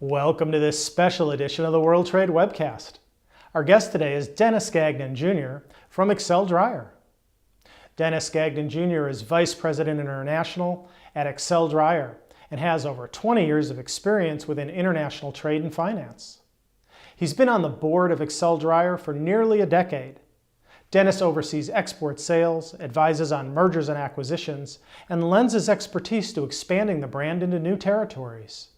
Welcome to this special edition of the World Trade Webcast. Our guest today is Denis Gagnon Jr. from XLERATOR. Denis Gagnon Jr. is Vice President International at XLERATOR and has over 20 years of experience within international trade and finance. He's been on the board of XLERATOR for nearly a decade. Denis oversees export sales, advises on mergers and acquisitions, and lends his expertise to expanding the brand into new territories.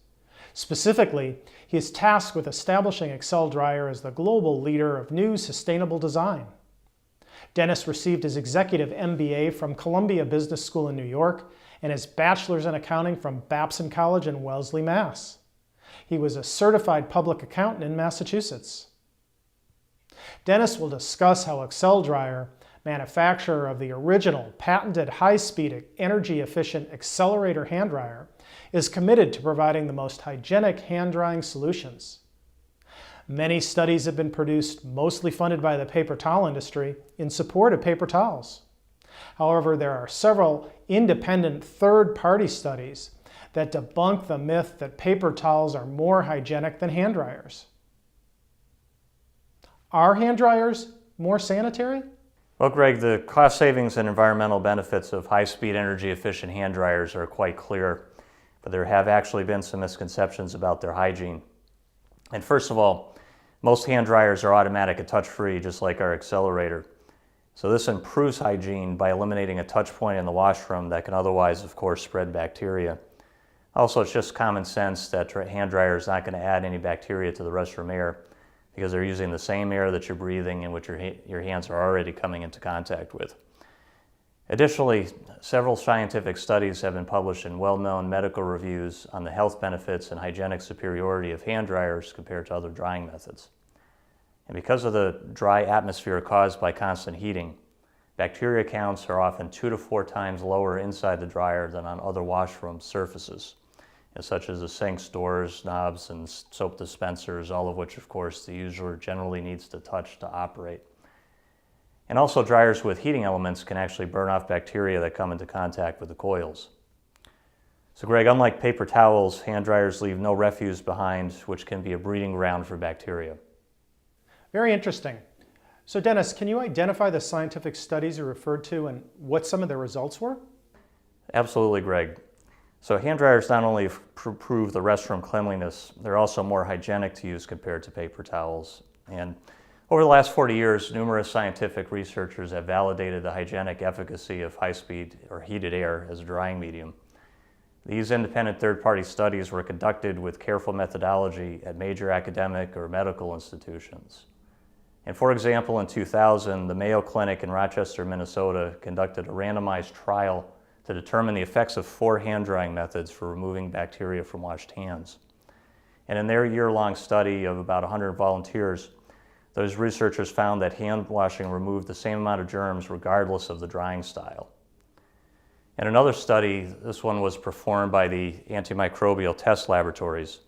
Specifically, he is tasked with establishing XLERATOR as the global leader of new sustainable design. Denis received his executive MBA from Columbia Business School in New York and his bachelor's in accounting from Babson College in Wellesley, Mass. He was a certified public accountant in Massachusetts. Denis will discuss how XLERATOR, manufacturer of the original patented high-speed, energy-efficient accelerator hand dryer, is committed to providing the most hygienic hand drying solutions. Many studies have been produced, mostly funded by the paper towel industry, in support of paper towels. However, there are several independent third-party studies that debunk the myth that paper towels are more hygienic than hand dryers. Are hand dryers more sanitary? Well, Greg, the cost savings and environmental benefits of high-speed, energy-efficient hand dryers are quite clear, but there have actually been some misconceptions about their hygiene. And first of all, most hand dryers are automatic and touch-free, just like our XLERATOR. So this improves hygiene by eliminating a touch point in the washroom that can otherwise, of course, spread bacteria. Also, it's just common sense that hand dryer is not going to add any bacteria to the restroom air because they're using the same air that you're breathing and which your hands are already coming into contact with. Additionally, several scientific studies have been published in well-known medical reviews on the health benefits and hygienic superiority of hand dryers compared to other drying methods. And because of the dry atmosphere caused by constant heating, bacteria counts are often 2 to 4 times lower inside the dryer than on other washroom surfaces, such as the sinks, doors, knobs, and soap dispensers, all of which, of course, the user generally needs to touch to operate. And also, dryers with heating elements can actually burn off bacteria that come into contact with the coils. So, Greg, unlike paper towels, hand dryers leave no refuse behind, which can be a breeding ground for bacteria. Very interesting. So, Denis, can you identify the scientific studies you referred to and what some of the results were? Absolutely, Greg. So hand dryers not only improve the restroom cleanliness, they're also more hygienic to use compared to paper towels. And over the last 40 years, numerous scientific researchers have validated the hygienic efficacy of high-speed or heated air as a drying medium. These independent third-party studies were conducted with careful methodology at major academic or medical institutions. And for example, in 2000, the Mayo Clinic in Rochester, Minnesota conducted a randomized trial to determine the effects of 4 hand drying methods for removing bacteria from washed hands. And in their year-long study of about 100 volunteers, those researchers found that hand washing removed the same amount of germs regardless of the drying style. In another study, this one was performed by the antimicrobial test laboratories,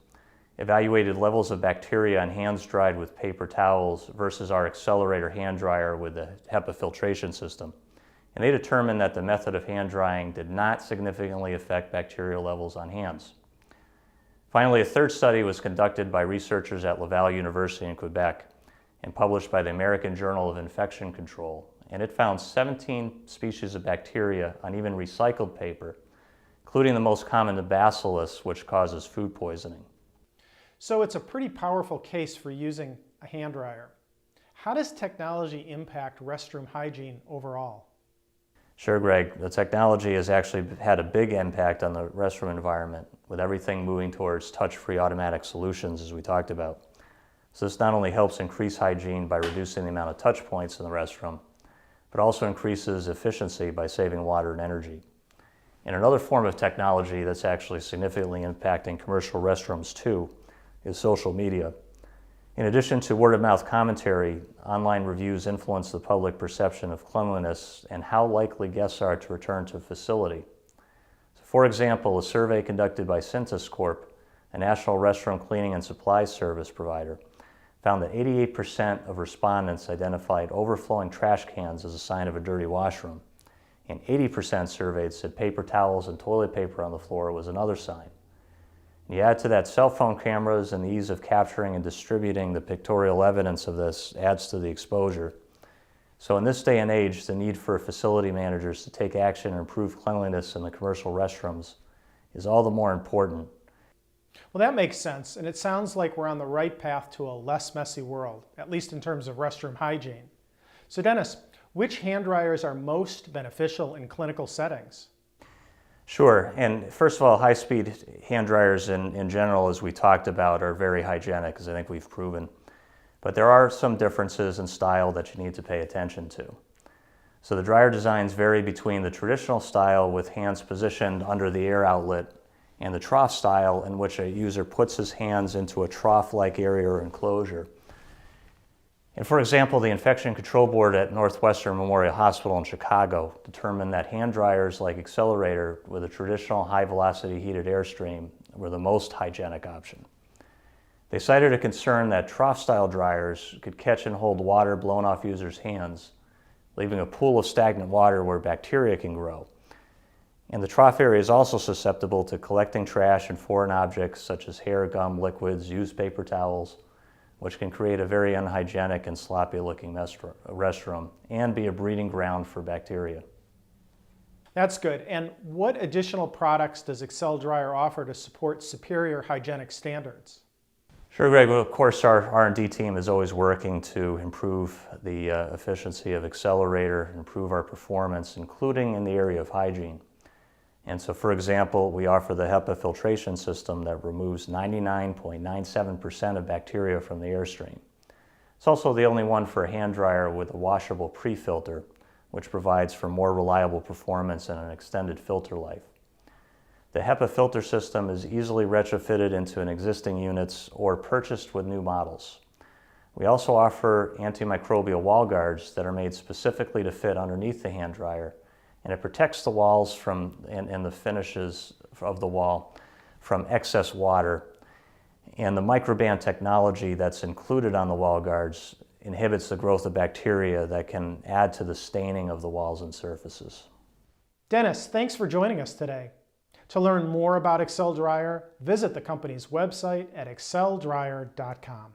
evaluated levels of bacteria on hands dried with paper towels versus our XLERATOR hand dryer with the HEPA filtration system. And they determined that the method of hand drying did not significantly affect bacterial levels on hands. Finally, a third study was conducted by researchers at Laval University in Quebec and published by the American Journal of Infection Control. And it found 17 species of bacteria on even recycled paper, including the most common, the bacillus, which causes food poisoning. So it's a pretty powerful case for using a hand dryer. How does technology impact restroom hygiene overall? Sure, Greg. The technology has actually had a big impact on the restroom environment, with everything moving towards touch-free automatic solutions, as we talked about. So this not only helps increase hygiene by reducing the amount of touch points in the restroom, but also increases efficiency by saving water and energy. And another form of technology that's actually significantly impacting commercial restrooms too is social media. In addition to word-of-mouth commentary, online reviews influence the public perception of cleanliness and how likely guests are to return to a facility. So for example, a survey conducted by Cintas Corp, a national restroom cleaning and supply service provider, found that 88% of respondents identified overflowing trash cans as a sign of a dirty washroom, and 80% surveyed said paper towels and toilet paper on the floor was another sign. You add to that cell phone cameras, and the ease of capturing and distributing the pictorial evidence of this adds to the exposure. So in this day and age, the need for facility managers to take action and improve cleanliness in the commercial restrooms is all the more important. Well, that makes sense, and it sounds like we're on the right path to a less messy world, at least in terms of restroom hygiene. So Dennis, which hand dryers are most beneficial in clinical settings? Sure, and first of all, high-speed hand dryers in general, as we talked about, are very hygienic, as I think we've proven. But there are some differences in style that you need to pay attention to. So the dryer designs vary between the traditional style with hands positioned under the air outlet and the trough style in which a user puts his hands into a trough-like area or enclosure. And for example, the Infection Control Board at Northwestern Memorial Hospital in Chicago determined that hand dryers like XLERATOR with a traditional high-velocity heated airstream were the most hygienic option. They cited a concern that trough-style dryers could catch and hold water blown off users' hands, leaving a pool of stagnant water where bacteria can grow. And the trough area is also susceptible to collecting trash and foreign objects such as hair, gum, liquids, used paper towels, which can create a very unhygienic and sloppy-looking restroom and be a breeding ground for bacteria. That's good. And what additional products does XLDryer offer to support superior hygienic standards? Sure, Greg. Well, of course, our R&D team is always working to improve the efficiency of XLERATOR, improve our performance, including in the area of hygiene. And so, for example, we offer the HEPA filtration system that removes 99.97% of bacteria from the airstream. It's also the only one for a hand dryer with a washable pre-filter, which provides for more reliable performance and an extended filter life. The HEPA filter system is easily retrofitted into an existing units or purchased with new models. We also offer antimicrobial wall guards that are made specifically to fit underneath the hand dryer, and it protects the walls and the finishes of the wall from excess water. And the microband technology that's included on the wall guards inhibits the growth of bacteria that can add to the staining of the walls and surfaces. Dennis, thanks for joining us today. To learn more about XLDryer, visit the company's website at xldryer.com.